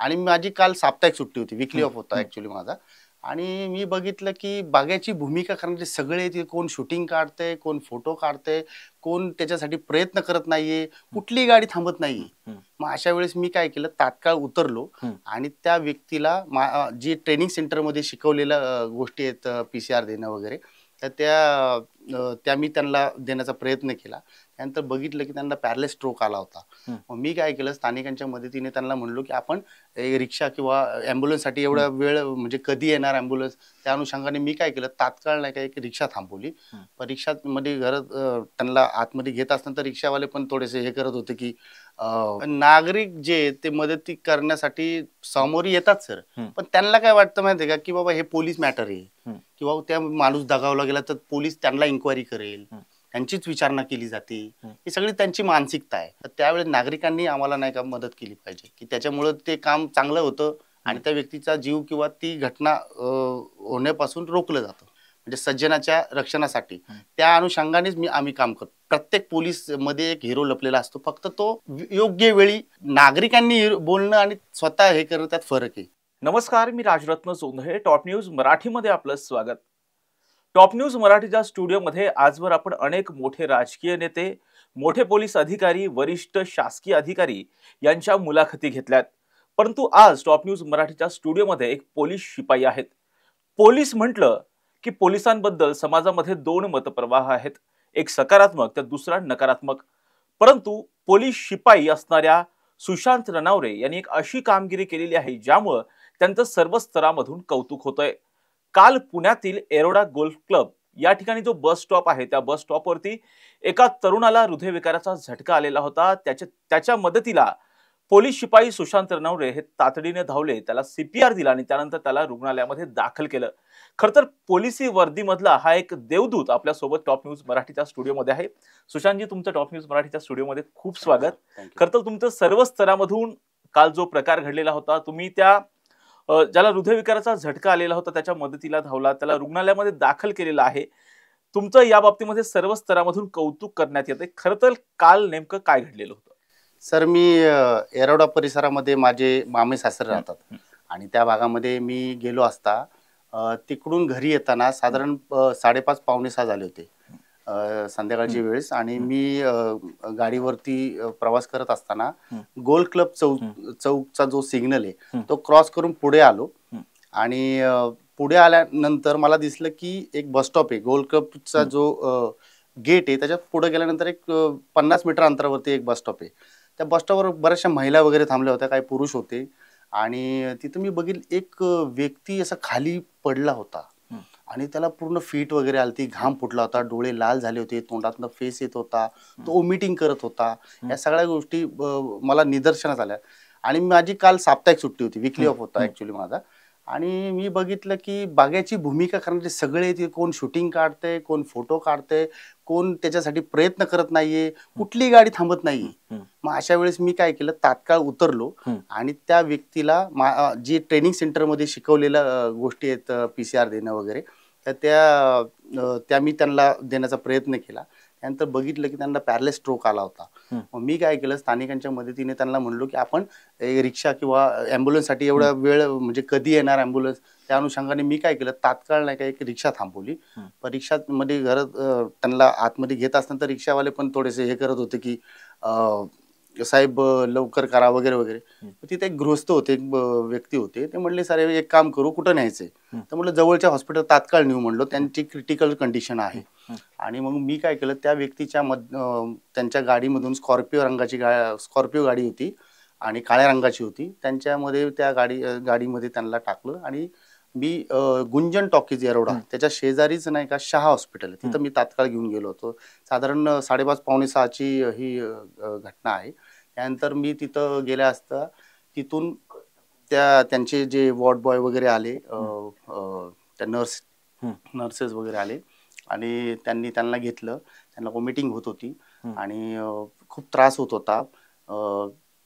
आणि माझी काल साप्ताहिक सुट्टी होती, विकली ऑफ होता ऍक्च्युली माझा. आणि मी बघितलं की बागाची भूमिका करणारे सगळे ते, कोण शूटिंग काढते, कोण फोटो काढते, कोण त्याच्यासाठी प्रयत्न करत नाहीये, कुठलीही गाडी थांबत नाहीये. मग अशा वेळेस मी काय केलं, तात्काळ उतरलो आणि त्या व्यक्तीला जी ट्रेनिंग सेंटरमध्ये शिकवलेल्या गोष्टी आहेत, PCR देणं वगैरे, तर त्या मी त्यांना देण्याचा प्रयत्न केला. त्यानंतर बघितलं की त्यांना पॅरालिस स्ट्रोक आला होता. मग मी काय केलं, स्थानिकांच्या मदतीने त्यांना म्हणलो की आपण रिक्षा किंवा ॲम्ब्युलन्ससाठी एवढा वेळ म्हणजे कधी येणार ॲम्ब्युलन्स, त्या अनुषंगाने मी काय केलं, तात्काळ नाही का एक रिक्षा थांबवली. पण रिक्षामध्ये घरात त्यांना आतमध्ये घेत असताना तर रिक्षावाले पण थोडेसे हे करत होते की नागरिक जे ते मदती करण्यासाठी समोर येतात सर, पण त्यांना काय वाटतं माहितीये का की बाबा हे पोलीस मॅटर आहे किंवा त्या माणूस दगावला गेला तर पोलीस त्यांना इन्क्वायरी करेल, त्यांचीच विचारणा केली जाते, ही सगळी त्यांची मानसिकता आहे. तर त्यावेळेस नागरिकांनी आम्हाला नाही का मदत केली पाहिजे की त्याच्यामुळे ते काम चांगलं होतं आणि त्या व्यक्तीचा जीव किंवा ती घटना होण्यापासून रोखलं जातं, म्हणजे सज्जनाच्या रक्षणासाठी. त्या अनुषंगानेच आम्ही काम करतो. प्रत्येक पोलीस मध्ये एक हिरो लपलेला असतो, फक्त तो योग्य वेळी नागरिकांनी बोलणं आणि स्वतः हे करणं, त्यात फरक आहे. नमस्कार, मी राजरत्न सोंधळे. टॉप न्यूज मराठीमध्ये आपलं स्वागत. टॉप न्यूज मराठीच्या स्टुडिओमध्ये आजवर आपण अनेक मोठे राजकीय नेते, मोठे पोलीस अधिकारी, वरिष्ठ शासकीय अधिकारी यांच्या मुलाखती घेतल्यात. परंतु आज टॉप न्यूज मराठीच्या स्टुडिओमध्ये एक पोलीस शिपाई आहेत. पोलीस म्हटलं की पोलिसांबद्दल समाजामध्ये दोन मतप्रवाह आहेत, एक सकारात्मक तर दुसरा नकारात्मक. परंतु पोलीस शिपाई असणाऱ्या सुशांत ननावरे यांनी एक अशी कामगिरी केलेली आहे ज्यामुळे त्यांचं सर्व स्तरामधून कौतुक होतंय. काल पुण्यातील एरोडा गोल्फ क्लब या ठिकाणी जो बस स्टॉप आहे, त्या बस स्टॉपवरती एका तरुणाला हृदयविकाराचा झटका आलेला होता. त्याच्या मदतीला पोलीस शिपाई सुशांत ननावरे हे तातडीने धावले, त्याला CPR दिला आणि त्यानंतर त्याला रुग्णालयामध्ये दाखल केलं. खरं तर पोलिसी वर्दीमधला हा एक देवदूत आपल्या सोबत टॉप न्यूज मराठीच्या स्टुडिओमध्ये आहे. सुशांतजी, तुमचं टॉप न्यूज मराठीच्या स्टुडिओमध्ये खूप स्वागत. खरं तर तुमचं सर्व स्तरामधून काल जो प्रकार घडलेला होता, तुम्ही त्या ज्याला हृदयविकाराचा झटका आलेला होता त्याच्या मदतीला धावला, त्याला रुग्णालयामध्ये दाखल केलेलं आहे. तुमचं या बाबतीमध्ये सर्व स्तरामधून कौतुक करण्यात येते. खरं तर काल नेमकं काय घडलेलं होतं? सर, मी एरोडा परिसरामध्ये माझे मामे सासरे राहतात आणि त्या भागामध्ये मी गेलो असता तिकडून घरी येताना साधारण 5:30 पावणे 6 झाले होते संध्याकाळची वेळेस. आणि मी गाडीवरती प्रवास करत असताना गोल क्लब चौकचा जो सिग्नल आहे तो क्रॉस करून पुढे आलो. आणि पुढे आल्यानंतर मला दिसलं की एक बस स्टॉप आहे, गोल क्लबचा जो गेट आहे त्याच्यात पुढे गेल्यानंतर एक 50 मीटर अंतरावरती एक बस स्टॉप आहे. त्या बस स्टॉपवर बऱ्याचशा महिला वगैरे थांबल्या होत्या, काही पुरुष होते. आणि तिथं मी बघितलं एक व्यक्ती असा खाली पडला होता आणि त्याला पूर्ण फीट वगैरे आलती, घाम फुटला होता, डोळे लाल झाले होते, तोंडातनं फेस येत होता, तो ओमिटिंग करत होता. या सगळ्या गोष्टी मला निदर्शनास आल्या. आणि माझी काल साप्ताहिक सुट्टी होती, विकली ऑफ होता ऍक्च्युली माझा. आणि मी बघितलं की बागाची भूमिका करणारे सगळे ते, कोण शूटिंग काढते, कोण फोटो काढते, कोण त्याच्यासाठी प्रयत्न करत नाहीये, कुठलीही गाडी थांबत नाहीये. मग अशा वेळेस मी काय केलं, तात्काळ उतरलो आणि त्या व्यक्तीला जी ट्रेनिंग सेंटरमध्ये शिकवलेल्या गोष्टी आहेत, PCR देणं वगैरे, तर त्या मी त्यांना देण्याचा प्रयत्न केला. त्यानंतर बघितलं की त्यांना पॅरालिस स्ट्रोक आला होता. मग मी काय केलं, स्थानिकांच्या मदतीने त्यांना म्हणलो की आपण रिक्षा किंवा ॲम्ब्युलन्ससाठी एवढा वेळ म्हणजे कधी येणार ॲम्ब्युलन्स, त्या अनुषंगाने मी काय केलं, तात्काळ नाही का एक रिक्षा थांबवली. पण रिक्षामध्ये घरात त्यांना आतमध्ये घेत असताना तर रिक्षावाले पण थोडेसे हे करत होते की साहेब लवकर करा वगैरे वगैरे. तिथे एक गृहस्थ होते, एक व्यक्ती होते, ते म्हणले सर एक काम करू, कुठं न्यायचंय? तर म्हटलं जवळच्या हॉस्पिटल तात्काळ नेऊ म्हणलो, त्यांची क्रिटिकल कंडिशन आहे. आणि मग मी काय केलं, त्या व्यक्तीच्या त्यांच्या गाडीमधून स्कॉर्पिओ गाडी होती आणि काळ्या रंगाची होती, त्यांच्यामध्ये त्या गाडीमध्ये त्यांना टाकलं. आणि मी गुंजन टॉकीज एरोडा त्याच्या शेजारीच नाही का शहा हॉस्पिटल आहे, तिथं मी तात्काळ घेऊन गेलो होतो. साधारण 5:30 पावणे 6ची ही घटना आहे. त्यानंतर मी तिथं गेल्या असता तिथून त्यांचे जे वॉर्ड बॉय वगैरे आले, त्या नर्सेस वगैरे आले आणि त्यांना घेतलं. त्यांना वॉमिटिंग होत होती आणि खूप त्रास होत होता.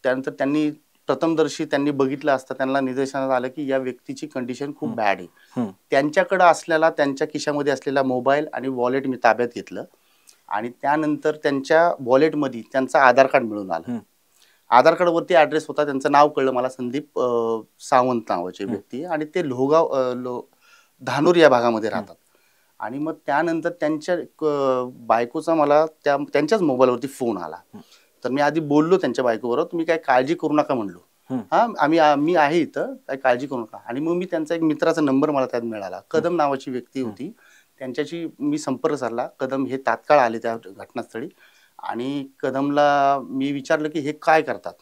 त्यानंतर त्यांनी बघितलं असता त्यांना निदर्शनास आलं की या व्यक्तीची कंडिशन खूप बॅड आहे. त्यांच्याकडे असलेला, त्यांच्या खिशामध्ये असलेला मोबाईल आणि वॉलेट मी ताब्यात घेतलं आणि त्यानंतर त्यांच्या वॉलेटमध्ये त्यांचं आधार कार्ड मिळून आलं. आधार कार्ड वरती ऍड्रेस होता, त्यांचं नाव कळलं मला, संदीप सावंत नावाचे व्यक्ती, आणि ते लोहगाव धानोर या भागामध्ये राहतात. आणि मग त्यानंतर त्यांच्या बायकोचा मला त्यांच्याच मोबाईलवरती फोन आला. तर मी आधी बोललो त्यांच्या बायकोबरोबर, तुम्ही काय काळजी करू नका म्हणलो, मी आहे इथं, काय काळजी करू नका. आणि मग मी त्यांचा एक मित्राचा नंबर मला त्यात मिळाला, कदम नावाची व्यक्ती होती, त्यांच्याशी मी संपर्क साधला. कदम हे तात्काळ आले त्या घटनास्थळी, आणि कदमला मी विचारलं की हे काय करतात.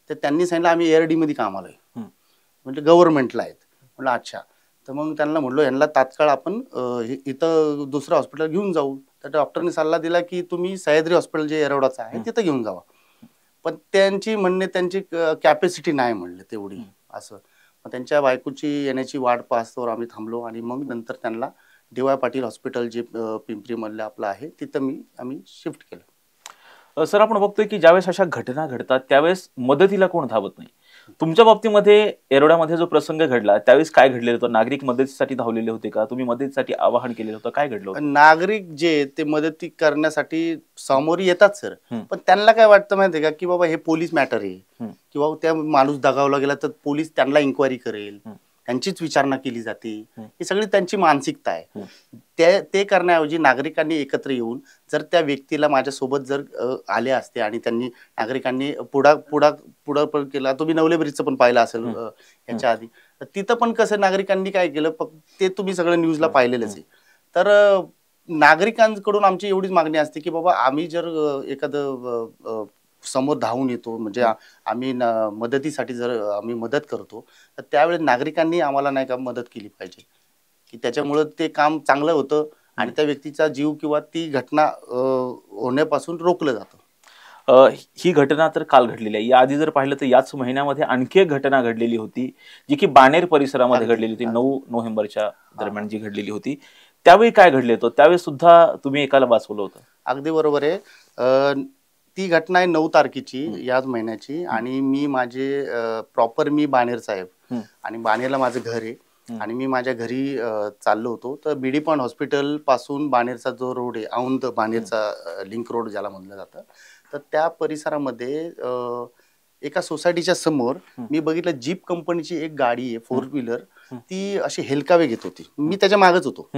तर त्यांनी सांगितलं आम्ही ARD मध्ये कामाला आहे, म्हणजे गव्हर्नमेंटला आहेत. म्हटलं अच्छा. तर मग त्यांना म्हटलं यांना तात्काळ आपण इथं दुसरं हॉस्पिटल घेऊन जाऊ. तर डॉक्टरने सल्ला दिला की तुम्ही सह्याद्री हॉस्पिटल जे येरवड्याचं आहे तिथं घेऊन जावा. पण त्यांची म्हणणे त्यांची कॅपॅसिटी नाही म्हणले तेवढी असं. मग त्यांच्या बायकोची येण्याची वाट पाहतोवर आम्ही थांबलो, आणि मग नंतर त्यांना DY पाटील हॉस्पिटल जे पिंपरीमधलं आपलं आहे तिथं आम्ही शिफ्ट केलं. सर, आपण बघतोय की ज्यावेळेस अशा घटना घडतात त्यावेळेस मदतीला कोण धावत नाही. तुमच्या बाबतीमध्ये येरवड्यामध्ये जो प्रसंग घडला त्यावेळेस काय घडलेलं होतं? नागरिक मदतीसाठी धावलेले होते का? तुम्ही मदतीसाठी आवाहन केलेलं होतं? काय घडलं होतं? नागरिक जे ते मदती करण्यासाठी समोर येतात सर, पण त्यांना काय वाटतं माहितीये का की बाबा हे पोलीस मॅटर आहे, किंवा त्या माणूस दगावला गेला तर पोलीस त्यांना इन्क्वायरी करेल, त्यांचीच विचारणा केली जाते. ही सगळी त्यांची मानसिकता आहे. ते करण्याऐवजी नागरिकांनी एकत्र येऊन जर त्या व्यक्तीला माझ्यासोबत जर आले असते, आणि त्यांनी नागरिकांनी पुढं केला. तुम्ही नवले ब्रिजचं पण पाहिलं असेल याच्या आधी, तिथं पण कसं नागरिकांनी काय केलं, ते तुम्ही सगळं न्यूजला पाहिलेलंच आहे. तर नागरिकांकडून आमची एवढीच मागणी असते की बाबा आम्ही जर एखादं समोर धावून येतो, म्हणजे आम्ही मदतीसाठी जर आम्ही मदत करतो, तर त्यावेळेस नागरिकांनी आम्हाला नाही का मदत केली पाहिजे, की त्याच्यामुळं ते काम चांगलं होतं आणि त्या व्यक्तीचा जीव किंवा ती घटना होण्यापासून रोखलं जातं. ही घटना तर काल घडलेली आहे. याआधी जर पाहिलं तर याच महिन्यामध्ये आणखी एक घटना घडलेली होती, जी की बाणेर परिसरामध्ये घडलेली होती. 9 नोव्हेंबरच्या दरम्यान जी घडलेली होती. त्यावेळी काय घडले होतं? त्यावेळेस सुद्धा तुम्ही एकाला वाचवलं होतं. अगदी बरोबर आहे. ती घटना आहे 9 तारखेची याच महिन्याची, आणि मी माझे प्रॉपर मी बाणेरचा आहे, आणि बाणेरला माझं घर आहे, आणि मी माझ्या घरी चाललो होतो. तर BD हॉस्पिटल पासून बाणेरचा जो रोड आहे, औंध बाणेरचा लिंक रोड ज्याला म्हणलं जातं, तर त्या परिसरामध्ये एका सोसायटीच्या समोर मी बघितलं जीप कंपनीची एक गाडी आहे 4 व्हीलर, ती अशी हेलकावे घेत होती. मी त्याच्या मागच होतो,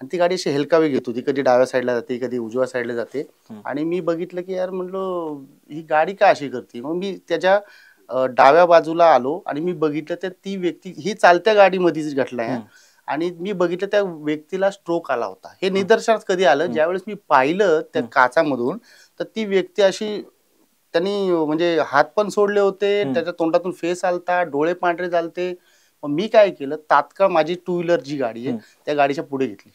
आणि ती गाडी अशी हेलकावे घेत होती, कधी डाव्या साईडला जाते, कधी उजव्या साईडला जाते. आणि मी बघितलं की यार म्हणलो ही गाडी का अशी करते. मग मी त्याच्या डाव्या बाजूला आलो, आणि मी बघितलं तर ती व्यक्ती ही चालत्या गाडीमध्येच घटना आहे, आणि मी बघितलं त्या व्यक्तीला स्ट्रोक आला होता. हे निदर्शनात कधी आलं, ज्यावेळेस मी पाहिलं त्या काचामधून, तर ती व्यक्ती अशी, त्यांनी म्हणजे हात पण सोडले होते, त्याच्या तोंडातून फेस आलता, डोळे पांढरे झालते. मग मी काय केलं, तात्काळ माझी 2 व्हीलर जी गाडी आहे त्या गाडीच्या पुढे घेतली,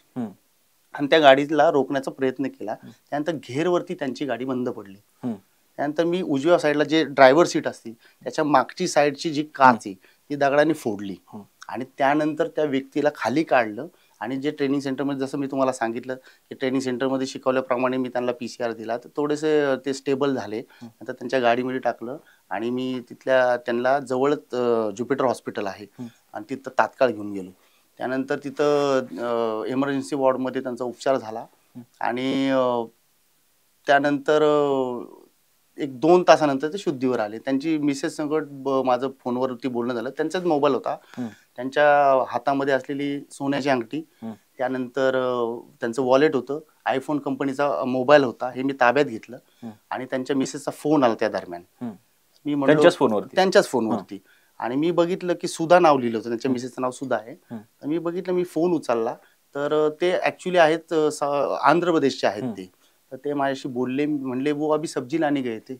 आणि त्या गाडीला रोखण्याचा प्रयत्न केला. त्यानंतर घेरवरती त्यांची गाडी बंद पडली. त्यानंतर मी उजव्या साईडला जे ड्रायव्हर सीट असते त्याच्या मागची साईडची जी काच आहे ती दगडाने फोडली, आणि त्यानंतर त्या व्यक्तीला खाली काढलं. आणि जे ट्रेनिंग सेंटरमध्ये, जसं मी तुम्हाला सांगितलं की ट्रेनिंग सेंटरमध्ये शिकवल्याप्रमाणे मी त्यांना PCR दिला, तर थोडेसे ते स्टेबल झाले. नंतर त्यांच्या गाडीमध्ये टाकलं, आणि मी त्यांना जवळच ज्युपिटर हॉस्पिटल आहे, आणि तिथं तात्काळ घेऊन गेलो. त्यानंतर तिथं इमर्जन्सी वॉर्डमध्ये त्यांचा उपचार झाला, आणि त्यानंतर 1-2 तासानंतर ते शुद्धीवर आले. त्यांची मिसेस संगत माझं फोनवरती बोलणं झालं. त्यांचाच मोबाईल होता, त्यांच्या हातामध्ये असलेली सोन्याची अंगठी, त्यानंतर त्यांचं वॉलेट होतं, iPhone कंपनीचा मोबाईल होता, हे मी ताब्यात घेतलं. आणि त्यांच्या मिसेसचा फोन आला त्या दरम्यान. मी म्हणलो त्यांच्याच फोनवरती, आणि मी बघितलं की सुधा नाव लिहिलं होतं, त्यांच्या मिसेसचं नाव सुधा आहे. तर मी बघितलं, मी फोन उचलला, तर ते ऍक्च्युली आहेत आंध्र प्रदेशचे आहेत ते. तर ते माझ्याशी बोलले, म्हणले वो अभी सब्जी लाने गए थे.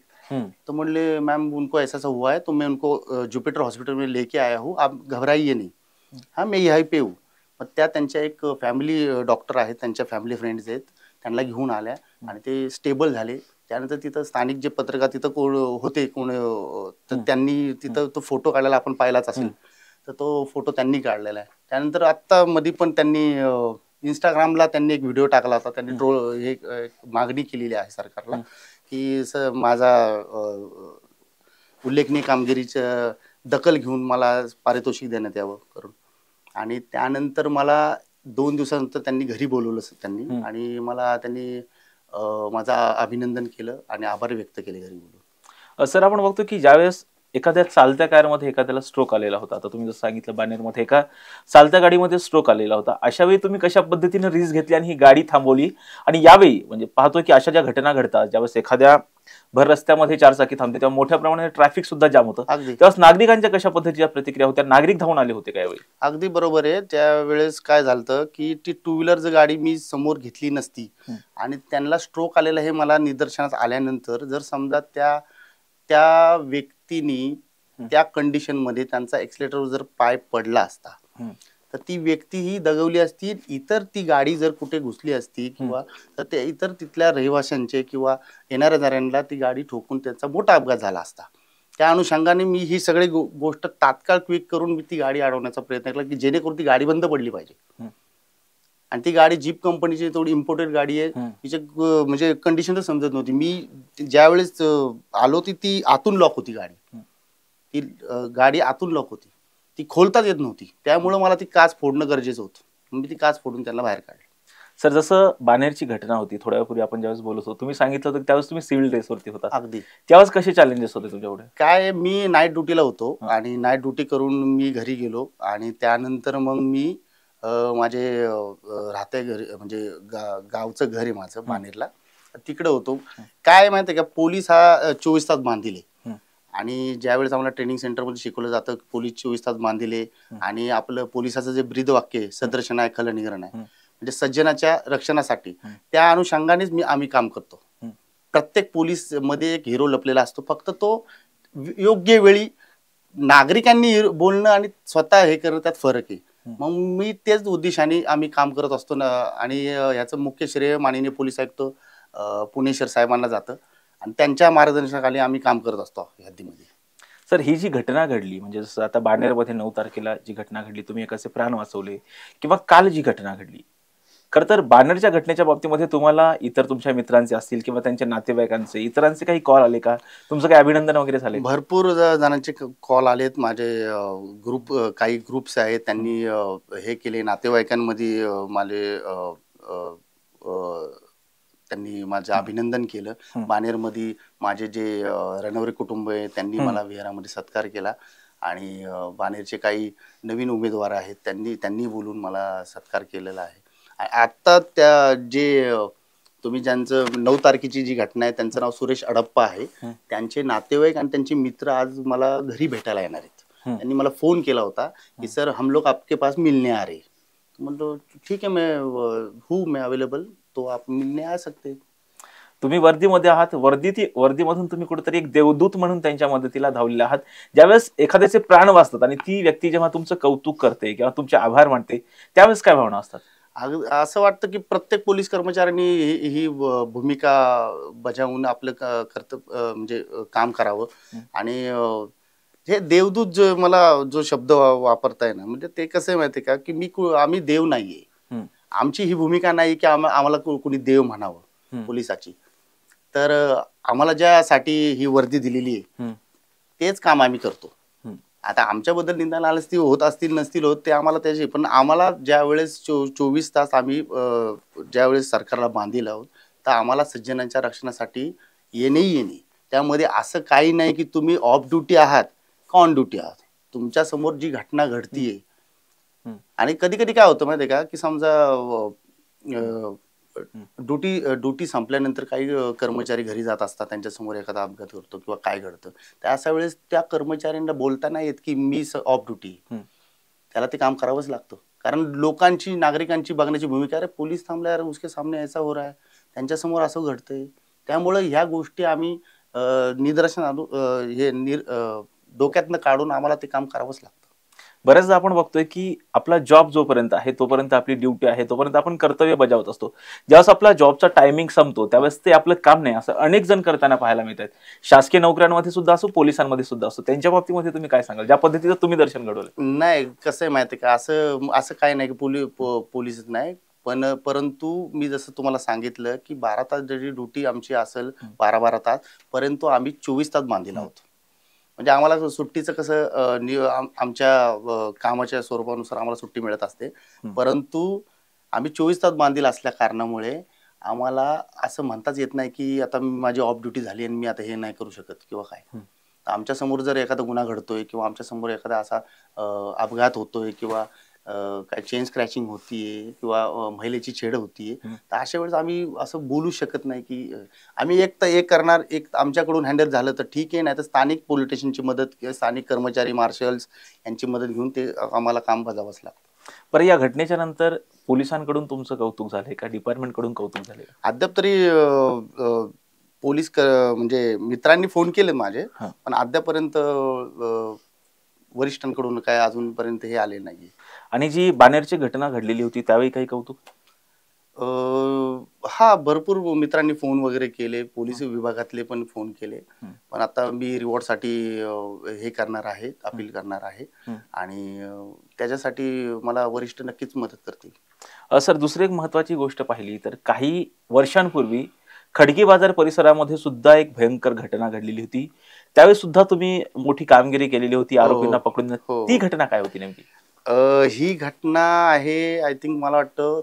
तो म्हणले मैम उनको ऐसा ऐसा हुआ है, तो मैं उनको ज्युपिटर हॉस्पिटल में लेके आया हूँ, आप घबराइए नहीं, हाँ मैं यहीं पे हूँ. मग त्या त्यांच्या एक फॅमिली डॉक्टर आहेत, त्यांच्या फॅमिली फ्रेंड्स आहेत, त्यांना घेऊन आल्या, आणि ते स्टेबल झाले. त्यानंतर तिथं स्थानिक जे पत्रकार तिथं कोण होते, तर त्यांनी तिथं तो फोटो काढलेला आपण पाहिलाच असेल, तर तो फोटो त्यांनी काढलेला आहे. त्यानंतर आत्ता मध्ये पण त्यांनी इंस्टाग्रामला त्यांनी एक व्हिडिओ टाकला होता. त्यांनी मागणी केलेली आहे सरकारला की माझा उल्लेखनीय कामगिरीचं दखल घेऊन मला पारितोषिक देण्यात यावं करून. आणि त्यानंतर मला 2 दिवसानंतर त्यांनी घरी बोलवलं त्यांनी, आणि मला त्यांनी माझं अभिनंदन केलं आणि आभार व्यक्त केले घरी बोलून. सर आपण बघतो की ज्यावेळेस एखाद्या चालत्या कारमध्ये एखाद्याला स्ट्रोक आलेला होता, आता तुम्ही जसं सांगितलं बानेरमध्ये एका चालत्या गाडीमध्ये स्ट्रोक आलेला होता, अशा वेळी तुम्ही कशा पद्धतीने रिस्क घेतली आणि ही गाडी थांबवली? आणि यावेळी म्हणजे पाहतोय की अशा ज्या घटना घडतात ज्यावेळेस एखाद्या भर रस्त्यामध्ये चारचाकी थांबते तेव्हा मोठ्या प्रमाणात ट्रॅफिक सुद्धा जाम होतं, अगदी तेव्हा नागरिकांच्या कशा पद्धतीच्या प्रतिक्रिया होत्या? नागरिक धावून आले होते का यावेळी? अगदी बरोबर आहे. त्यावेळेस काय झालं की ती टू व्हीलर जर गाडी मी समोर घेतली नसती हं. आणि त्यांना स्ट्रोक आलेलं हे मला निदर्शनास आल्यानंतर जर समजा त्या त्या व्यक्तीनी हं. त्या कंडिशन मध्ये त्यांचा एक्सिलेटरवर जर पाय पडला असता हं. तर ती व्यक्ती ही दगवली असती. इतर ती गाडी जर कुठे घुसली असती किंवा तर ते इतर तिथल्या रहिवाशांचे किंवा येणाऱ्या जाणाऱ्यांना ती गाडी ठोकून त्यांचा मोठा अपघात झाला असता. त्या अनुषंगाने मी ही सगळी गोष्ट तात्काळ क्विक करून मी ती गाडी अडवण्याचा प्रयत्न केला की जेणेकरून ती गाडी बंद पडली पाहिजे. हं. आणि ती गाडी जीप कंपनीची थोडी इम्पोर्टेड गाडी आहे. हं. तिचे म्हणजे कंडिशन तर समजत नव्हती. मी ज्यावेळेस आलो ती आतून लॉक होती गाडी. हं. ती गाडी आतून लॉक होती. ती खोलताच येत नव्हती. त्यामुळे मला ती काच फोडणं गरजेचं होतं. मी ती काच फोडून त्यांना बाहेर काढलं. सर जसं बानेरची घटना होती थोड्या वेळापूर्वी आपण ज्यावेळेस बोलत होतो, तुम्ही सांगितलं होतं की त्यावेळेस तुम्ही सिव्हिल ड्रेसवरती होता. अगदी त्यावेळेस कसे चॅलेंजेस होते तुमच्यापुढे? काय मी नाईट ड्युटीला होतो हं. आणि नाईट ड्युटी करून मी घरी गेलो आणि त्यानंतर मग मी माझे राहत्या घरी म्हणजे गावचं घर आहे माझं बानेरला. तिकडे होतो. काय माहिती आहे का पोलीस हा 24 तास बांधिले हं. आणि ज्यावेळेस आम्हाला ट्रेनिंग सेंटरमध्ये शिकवलं जातं पोलीस 24 तास बांधिले हं. आणि आपलं पोलिसाचं जे ब्रीद वाक्य आहे सदर्शन आहे खलनिग्रहण आहे हं. म्हणजे सज्जनाच्या रक्षणासाठी हं. त्या अनुषंगानेच आम्ही काम करतो. हं. प्रत्येक पोलीस मध्ये एक हिरो लपलेला असतो. फक्त तो योग्य वेळी नागरिकांनी बोलणं आणि स्वतः हे करणं त्यात फरक आहे. मग मी तेच उद्देशाने आम्ही काम करत असतो ना आणि याचं मुख्य श्रेय माननीय पोलीस आयुक्त पुणेश्वर साहेबांना जातं आणि त्यांच्या मार्गदर्शनाखाली आम्ही काम करत असतो या हद्दीमध्ये. सर ही जी घटना घडली म्हणजे जसं आता बानेरमध्ये 9 तारखेला जी घटना घडली, तुम्ही एकाचे प्राण वाचवले किंवा काल जी घटना घडली, खरं तर बानेरच्या घटनेच्या बाबतीमध्ये तुम्हाला इतर तुमच्या मित्रांचे असतील किंवा त्यांच्या नातेवाईकांचे इतरांचे काही कॉल आले का? तुमचं काही अभिनंदन वगैरे झाले? भरपूर जणांचे कॉल आलेत. माझे ग्रुप काही ग्रुप्स आहेत त्यांनी हे केले नातेवाईकांमध्ये माझे त्यांनी माझं अभिनंदन केलं. बानेरमध्ये माझे जे रणवरे कुटुंब आहे त्यांनी मला विहारामध्ये सत्कार केला आणि बानेरचे काही नवीन उमेदवार आहेत त्यांनी बोलून मला सत्कार केलेला आहे. आता त्या जे तुम्ही ज्यांचं 9 तारखेची जी घटना आहे त्यांचं नाव सुरेश अडप्पा आहे. त्यांचे नातेवाईक आणि त्यांचे मित्र आज मला घरी भेटायला येणार आहेत. त्यांनी मला फोन केला होता की सर हम लोग आपके पास मिलने आ रहे. म्हणलो ठीक है मैं अवेलेबल तो आप मिलने आ सकते. तुम्ही वर्दीमध्ये आहात, वर्दीमधून तुम्ही कुठेतरी एक देवदूत म्हणून त्यांच्या मदतीला धावलेले आहात. ज्यावेळेस एखाद्याचे प्राण वाचतात आणि ती व्यक्ती जेव्हा तुमचं कौतुक करते किंवा तुमचे आभार मानते त्यावेळेस काय भावना असतात? असं वाटतं की प्रत्येक पोलीस कर्मचाऱ्यांनी ही भूमिका बजावून आपलं कर्तव्य म्हणजे काम करावं आणि हे देवदूत जो शब्द वापरताय ना म्हणजे ते कसं आहे माहिती का की आम्ही देव नाहीये. आमची ही भूमिका नाही की आम्हाला कोणी देव म्हणावं पोलिसाची. तर आम्हाला ज्यासाठी ही वर्दी दिलेली आहे तेच काम आम्ही करतो. आता आमच्याबद्दल निंदा होत असतील नसतील होत ते आम्हाला त्याचे पण आम्हाला ज्यावेळेस 24 तास आम्ही ज्यावेळेस सरकारला बांधील आहोत तर आम्हाला सज्जनांच्या रक्षणासाठी येणे. त्यामध्ये असं काही नाही की तुम्ही ऑफ ड्युटी आहात का ऑन ड्युटी आहात. तुमच्या समोर जी घटना घडतीये आणि कधी कधी काय होतं माहितीये का की समजा ड्युटी संपल्यानंतर काही कर्मचारी घरी जात असतात त्यांच्या समोर एखादा अपघात घडतो किंवा काय घडतं तर अशा वेळेस त्या कर्मचाऱ्यांना बोलता नाही येत की मी ऑफ ड्युटी. त्याला ते काम करावंच लागतं कारण लोकांची नागरिकांची बघण्याची भूमिका आहे. पोलीस थांबला यार उसके सामने ऐसा हो रहा है त्यांच्या समोर असं घडतंय. त्यामुळे ह्या गोष्टी आम्ही निदर्शन डोक्यातनं काढून आम्हाला ते काम करावंच लागतं. बऱ्याचदा आपण बघतोय की आपला जॉब जोपर्यंत आहे तोपर्यंत आपली ड्युटी आहे तोपर्यंत आपण कर्तव्य बजावत असतो. ज्यावेळेस आपला जॉबचा टायमिंग संपतो त्यावेळेस ते आपलं काम नाही असं अनेक जण करताना पाहायला मिळतात. शासकीय नोकऱ्यांमध्ये सुद्धा असो पोलिसांमध्ये सुद्धा असो त्यांच्या बाबतीमध्ये तुम्ही काय सांगाल ज्या पद्धतीचं तुम्ही दर्शन घडवलं? नाही कसं आहे माहिती का असं काय नाही की पोलीस नाही परंतु मी जसं तुम्हाला सांगितलं की 12 तास जरी ड्युटी आमची असेल 12 तास परंतु आम्ही 24 तास बांधील आहोत. म्हणजे आम्हाला सुट्टीचं कसं आमच्या कामाच्या स्वरूपानुसार आम्हाला सुट्टी मिळत असते परंतु आम्ही 24 तास बांधील असल्या कारणामुळे आम्हाला असं म्हणताच येत नाही की आता माझी ऑफ ड्युटी झाली आणि मी आता हे नाही करू शकत किंवा काय. तर आमच्या समोर जर एखादा गुन्हा घडतोय किंवा आमच्या समोर एखादा असा अपघात होतोय किंवा काय चेन स्क्रॅचिंग होतीये किंवा महिलेची छेड होतीये, तर अशा वेळेस आम्ही असं बोलू शकत नाही की आम्ही एक तर एक करणार, एक आमच्याकडून हँडल झालं तर ठीक आहे, नाही तर स्थानिक पोलीस स्टेशनची मदत किंवा स्थानिक कर्मचारी मार्शल्स यांची मदत घेऊन ते आम्हाला काम बजावावंच लागतं. बरं, या घटनेच्या नंतर पोलिसांकडून तुमचं कौतुक झालंय का, डिपार्टमेंट कडून कौतुक झालंय? अद्याप तरी पोलीस म्हणजे मित्रांनी फोन केले माझे, पण अद्यापर्यंत वरिष्ठांकडून काय अजूनपर्यंत हे आले नाहीये. आणि जी बाणेरची घटना घडलेली होती त्यावेळी काही कौतुक? हा, भरपूर मित्रांनी फोन वगैरे केले, पोलीस विभागातले पण फोन केले, पण आता मी रिवॉर्डसाठी हे करणार आहे, अपील करणार आहे आणि त्याच्यासाठी मला वरिष्ठ नक्कीच मदत करतील. सर, दुसरी एक महत्वाची गोष्ट पाहिली तर काही वर्षांपूर्वी खडकी बाजार परिसरामध्ये सुद्धा एक भयंकर घटना घडलेली होती. त्यावेळी सुद्धा तुम्ही मोठी कामगिरी केलेली होती आरोपींना पकडून. ती घटना काय होती नेमकी? ही घटना आहे आय थिंक मला वाटतं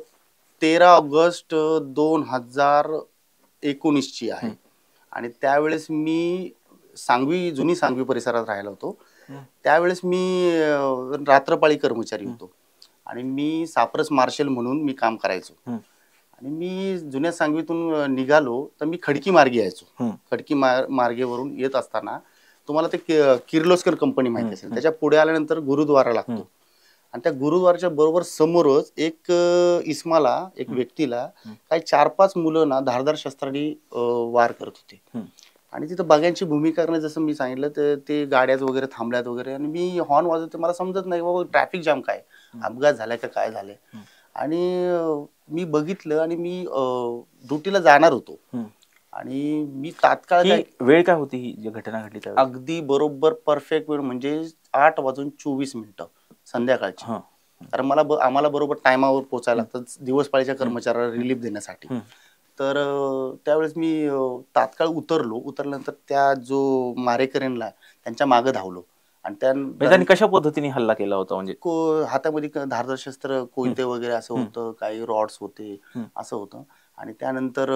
13 ऑगस्ट 2019 ची आहे आणि त्यावेळेस मी जुनी सांगवी परिसरात राहिलो होतो. त्यावेळेस मी रात्रपाळी कर्मचारी होतो आणि मी सापरस मार्शल म्हणून मी काम करायचो आणि मी जुन्या सांगवीतून निघालो तर मी खडकी मार्गे यायचो. खडकी मार्गेवरून येत असताना तुम्हाला ते किर्लोस्कर कंपनी माहिती असेल, त्याच्या पुढे आल्यानंतर गुरुद्वारा लागतो आणि त्या गुरुद्वाराच्या बरोबर समोरच एक एक व्यक्तीला काही 4-5 मुलं ना धारदार शस्त्रांनी वार करत होते आणि तिथं बघ्यांची भूमिका करणे, जसं मी सांगितलं तर ते गाड्यात वगैरे थांबल्यात वगैरे आणि मी हॉर्न वाजवते, मला समजत नाही बाबा ट्रॅफिक जाम काय, अपघात झालाय का काय झालंय. आणि मी बघितलं आणि मी ड्युटीला जाणार होतो आणि मी तात्काळ वेळ काय होती ही जी घटना घडली त्यावेळी? अगदी बरोबर परफेक्ट वेळ म्हणजे 8:24 संध्याकाळची. कारण आम्हाला बरोबर टायमावर पोहोचायला लागतं दिवसपाळीच्या कर्मचाऱ्याला रिलीफ देण्यासाठी. तर त्यावेळेस मी तात्काळ उतरल्यानंतर त्या जो मारेकऱ्यांना त्यांच्या मागे धावलो आणि त्यांनी कशा पद्धतीने हल्ला केला होता? म्हणजे हातामध्ये धारदार शस्त्र, कोयते वगैरे असं होतं, काही रॉड्स होते, असं होतं. आणि त्यानंतर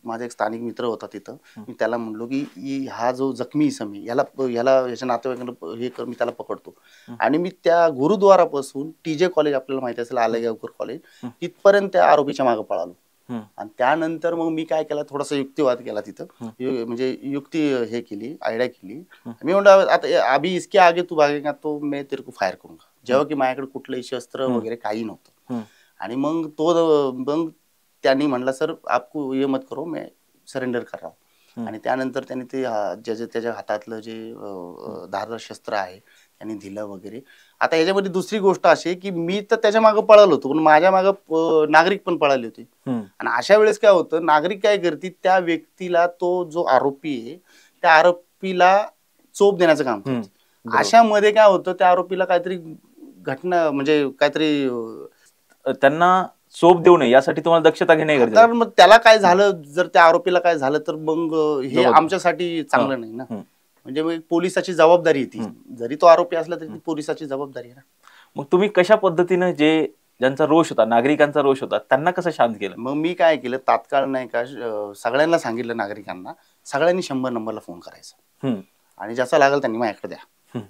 माझा एक स्थानिक मित्र होता तिथं, मी त्याला म्हणलो की हा जो जखमी इसम आहे याच्या नातेवाईकांना हे कर, मी त्याला पकडतो. आणि मी त्या गुरुद्वारापासून TJ कॉलेज, आपल्याला माहिती असेल आलेगावकर कॉलेज, तिथपर्यंत त्या आरोपीच्या मागे पळालो. आणि त्यानंतर मग मी काय केला, थोडासा युक्तिवाद केला तिथं, म्हणजे युक्ती हे केली, आयडिया केली. मी म्हणलं आता अभी इसके आगे तू भागेगा तो मैं तेरे को फायर करूंगा, जेव्हा की माझ्याकडे कुठलंही शस्त्र वगैरे काही नव्हतं. आणि मग त्यांनी म्हणला सर आपको ये मत करो, मैं सरेंडर कर रहा हूं. आणि त्यानंतर त्यांनी ते त्याच्या हातातलं जे धारदार शस्त्र आहे त्यांनी दिलं वगैरे. आता याच्यामध्ये दुसरी गोष्ट अशी की मी तर त्याच्या मागे पळालो होतो, पण माझ्या मागे नागरिक पण पळाले होते. आणि अशा वेळेस काय होतं, नागरिक काय करतील, त्या व्यक्तीला, तो जो आरोपी आहे त्या आरोपीला चोप देण्याचं काम करतात. अशामध्ये काय होतं, त्या आरोपीला काहीतरी घटना म्हणजे काहीतरी त्यांना चोप देऊ नये यासाठी तुम्हाला दक्षता घेणे गरजेचं आहे. मग त्याला काय झालं, जर त्या आरोपीला काय झालं तर मग हे आमच्यासाठी चांगलं नाही ना. म्हणजे मग पोलिसाची जबाबदारी येते, जरी तो आरोपी असला तरी पोलिसाची जबाबदारी आहे ना. मग तुम्ही कशा पद्धतीने ज्यांचा रोष होता, नागरिकांचा रोष होता, त्यांना कसं शांत केलं? मग मी काय केलं, तात्काळ नाही का सगळ्यांना सांगितलं, नागरिकांना सगळ्यांनी 100 नंबरला फोन करायचा आणि ज्याचा लागेल त्यांनी माझ्याकडे द्या.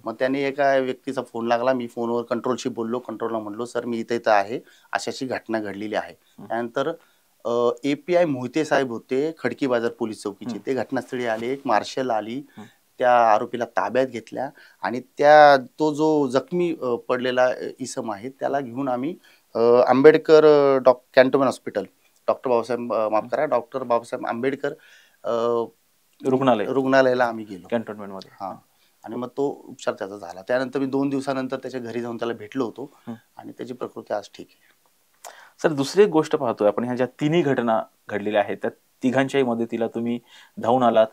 मग त्यांनी एका व्यक्तीचा फोन लागला, मी फोनवर कंट्रोलशी बोललो, कंट्रोलला म्हणलो सर मी इथं आहे, अशाची घटना घडलेली आहे. त्यानंतर API मोहिते साहेब होते खडकी बाजार पोलीस चौकीचे, ते घटनास्थळी आले, एक मार्शल आली, त्या आरोपीला ताब्यात घेतल्या आणि तो जो जखमी पडलेला इसम आहे त्याला घेऊन आम्ही Ambedkar cantonment hospital, doctor Babasaheb Ambedkar रुग्णालयाला आम्ही गेलो कॅन्टोन्मेंट मध्ये. हा, आणि मग तो उपचार त्याचा झाला. त्यानंतर मी 2 दिवसानंतर त्याच्या घरी जाऊन त्याला भेटलो होतो आणि त्याची प्रकृती आज ठीक आहे. सर, दुसरी एक गोष्ट पाहतोय आपण, ह्या ज्या तिन्ही घटना घडलेल्या आहेत त्या तिघांच्याही मदतीला तुम्ही धावून आलात.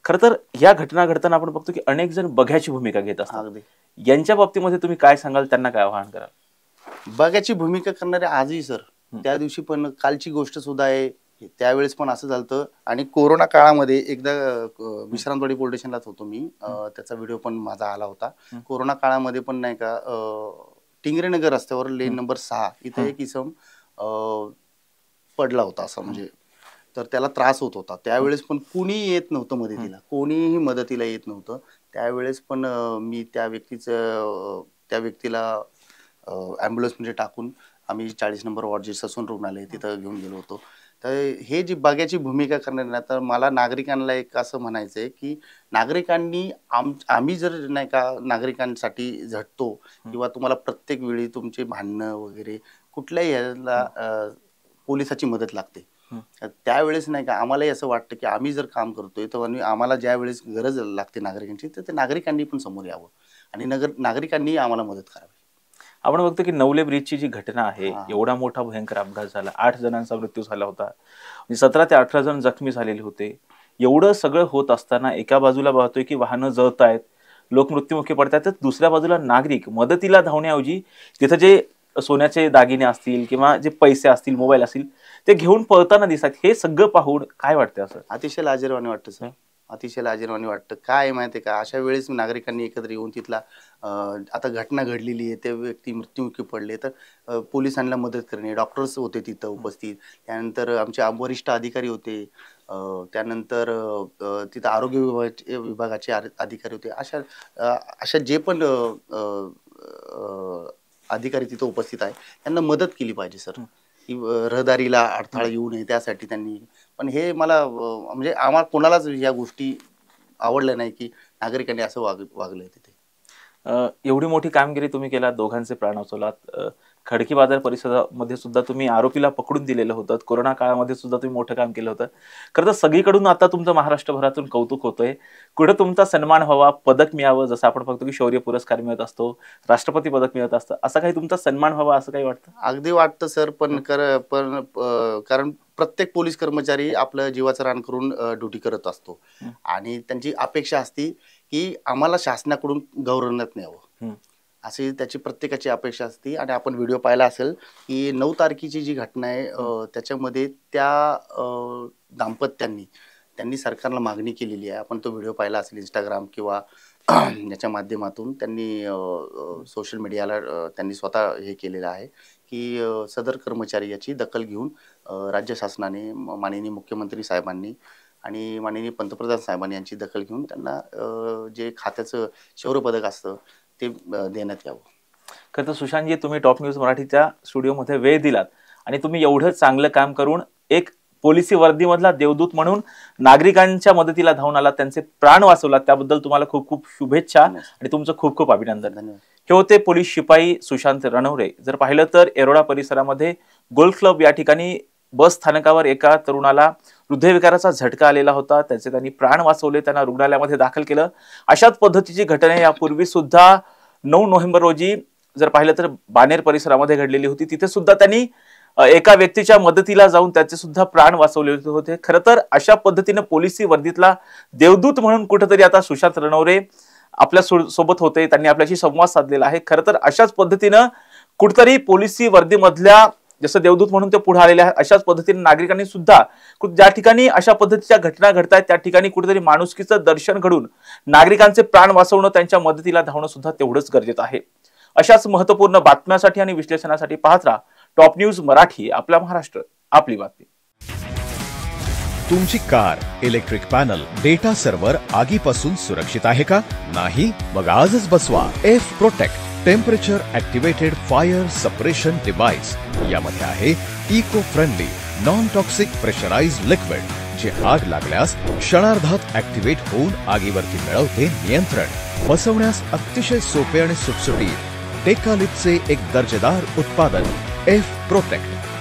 खर तर या घटना घडताना आपण बघतो की अनेक जण बघ्याची भूमिका घेत असतात. यांच्या बाबतीमध्ये तुम्ही काय सांगाल, त्यांना काय आवाहन कराल? बघ्याची भूमिका करणारे आजही सर, त्या दिवशी पण, कालची गोष्ट सुद्धा आहे, त्यावेळेस पण असं झालं. आणि कोरोना काळामध्ये एकदा विश्रांतवाडी पोलीस स्टेशनलाच होतो मी, त्याचा व्हिडिओ पण माझा आला होता. कोरोना काळामध्ये पण नाही का टिंगरेनगर रस्त्यावर लेन नंबर 6 इथे एक इसम पडला होता, असं म्हणजे तर त्याला त्रास होत होता. त्यावेळेस पण कुणी येत नव्हतं मदतीला, कोणीही मदतीला येत नव्हतं. त्यावेळेस पण मी त्या व्यक्तीला ॲम्ब्युलन्समध्ये टाकून आम्ही 40 नंबर वॉर्ड जे ससून रुग्णालय तिथं घेऊन गेलो होतो. तर हे जी बघ्याची भूमिका करणार ना, तर मला नागरिकांना एक असं म्हणायचं आहे, की नागरिकांनी आम्ही जर नाही का नागरिकांसाठी झटतो किंवा तुम्हाला प्रत्येक वेळी तुमचे भांडणं वगैरे कुठल्याही ह्याला पोलिसाची मदत लागते. त्यावेळेस नाही का आम्हालाही असं वाटतं, की आम्ही जर काम करतोय तर आम्हाला ज्यावेळेस गरज लागते नागरिकांची, तर ते नागरिकांनी पण समोर यावं आणि नागरिकांनी आम्हाला मदत करावी. आपण बघतो की नवले ब्रिजची जी घटना आहे, एवढा मोठा भयंकर अपघात झाला, 8 जणांचा मृत्यू झाला होता, 17 ते 18 जण जखमी झालेले होते. एवढं सगळं होत असताना एका बाजूला पाहतोय की वाहनं जळतायत, लोक मृत्युमुखी पडतायत, तर दुसऱ्या बाजूला नागरिक मदतीला धावण्याऐवजी तिथं जे सोन्याचे दागिने असतील किंवा जे पैसे असतील, मोबाईल असतील, ते घेऊन पळताना दिसतात. हे सगळं पाहून काय वाटतं? असं अतिशय लाजिरवाणी वाटतं सर, अतिशय लाजिरवाणी वाटतं. काय आहे माहिती आहे का, अशा वेळेस नागरिकांनी एकत्र येऊन तिथला आता घटना घडलेली आहे, ते व्यक्ती मृत्युमुखी पडले, तर पोलिसांना मदत करणे, डॉक्टर्स होते तिथं उपस्थित, त्यानंतर आमचे वरिष्ठ अधिकारी होते, त्यानंतर तिथं आरोग्य विभागाचे अधिकारी होते. अशा जे पण अधिकारी तिथं उपस्थित आहे त्यांना मदत केली पाहिजे सर, की रहदारीला अडथळा येऊ नये त्यासाठी त्यांनी. पण हे मला म्हणजे आम्हाला कोणालाच या गोष्टी आवडल्या नाही, की नागरिकांनी असं वागलंय तिथे. एवढी मोठी कामगिरी तुम्ही केला, दोघांचे प्राण वाचवलात. खडकी बाजार परिसरामध्ये सुद्धा तुम्ही आरोपीला पकडून दिलेलं होतं. कोरोना काळामध्ये सुद्धा तुम्ही मोठं काम केलं होतं. खरं तर सगळीकडून आता तुमचं महाराष्ट्रभरातून कौतुक होतंय. कुठं तुमचा सन्मान व्हावा, पदक मिळावं, जसं आपण बघतो की शौर्य पुरस्कार मिळत असतो, राष्ट्रपती पदक मिळत असतं, असा काही तुमचा सन्मान व्हावा असं काही वाटतं? अगदी वाटतं सर, पण कारण प्रत्येक पोलीस कर्मचारी आपलं जीवाचं रान करून ड्युटी करत असतो आणि त्यांची अपेक्षा असते की आम्हाला शासनाकडून गौरवण्यात न्यावं, अशी त्याची प्रत्येकाची अपेक्षा असते. आणि आपण व्हिडिओ पाहिला असेल की 9 तारखेची जी घटना आहे, त्याच्यामध्ये त्या त्यांनी सरकारला मागणी केलेली आहे. आपण तो व्हिडिओ पाहिला असेल इंस्टाग्राम किंवा याच्या माध्यमातून. त्यांनी सोशल मीडियाला त्यांनी स्वतः हे केलेलं आहे की सदर कर्मचारी याची दखल घेऊन राज्य शासनाने, माननीय मुख्यमंत्री साहेबांनी आणि माननीय पंतप्रधान साहेबांनी यांची दखल घेऊन त्यांना जे खात्याचं शौर्य पदक असतं ते देण्यात यावं. खरं तर सुशांतजी, तुम्ही टॉप न्यूज मराठीच्या स्टुडिओमध्ये वेळ दिलात आणि तुम्ही एवढं चांगलं काम करून एक पोलिसी वर्दीमधला देवदूत म्हणून नागरिकांच्या मदतीला धावून आलात, त्यांचे प्राण वाचवलात, त्याबद्दल तुम्हाला खूप खूप शुभेच्छा आणि तुमचं खूप खूप अभिनंदन. धन्यवाद. हे होते पोलीस शिपाई सुशांत रणवरे. जर पाहिलं तर येरोडा परिसरामध्ये गोल्फ क्लब या ठिकाणी बस स्थानकावर एका तरुणाला हृदयविकाराचा झटका आलेला होता, त्याचे त्यांनी प्राण वाचवले, त्यांना रुग्णालयामध्ये दाखल केलं. अशाच पद्धतीची घटना यापूर्वी सुद्धा 9 नोव्हेंबर रोजी जर पाहिलं तर बानेर परिसरामध्ये घडलेली होती. तिथे सुद्धा त्यांनी एका व्यक्तीच्या मदतीला जाऊन त्याचे सुद्धा प्राण वाचवले होते. खरं तर अशा पद्धतीने पोलिसी वर्दीतला देवदूत म्हणून कुठेतरी आता सुशांत रणवरे आपल्या सोबत होते, त्यांनी आपल्याशी संवाद साधलेला आहे. खरं तर अशाच पद्धतीनं कुठेतरी पोलिसी वर्दीमधल्या जसं देवदूत म्हणून ते पुढे आलेले आहेत, अशाच पद्धतीने नागरिकांनी सुद्धा ज्या ठिकाणी अशा पद्धतीच्या घटना घडतायत त्या ठिकाणी कुठेतरी माणुसकीचं दर्शन घडून नागरिकांचे प्राण वाचवणं, त्यांच्या मदतीला धावणं सुद्धा तेवढंच गरजेचं आहे. अशाच महत्त्वपूर्ण बातम्यांसाठी आणि विश्लेषणासाठी पाहत राहा टॉप न्यूज मराठी. आपला महाराष्ट्र, आपली बातमी. तुमची car, electric panel, data server आगीपासून सुरक्षित आहे का? नाही? मग आजच बसवा F protect temperature activated fire suppression device. यामध्ये आहे eco friendly non toxic pressurised liquid, जे आग लागल्यास क्षणार्धात ऍक्टिव्हेट होऊन आगीवरती मिळवते नियंत्रण. बसवण्यास अतिशय सोपे आणि सुटसुटीत टेकालिपचे एक दर्जेदार उत्पादन एफ प्रोटेक्ट.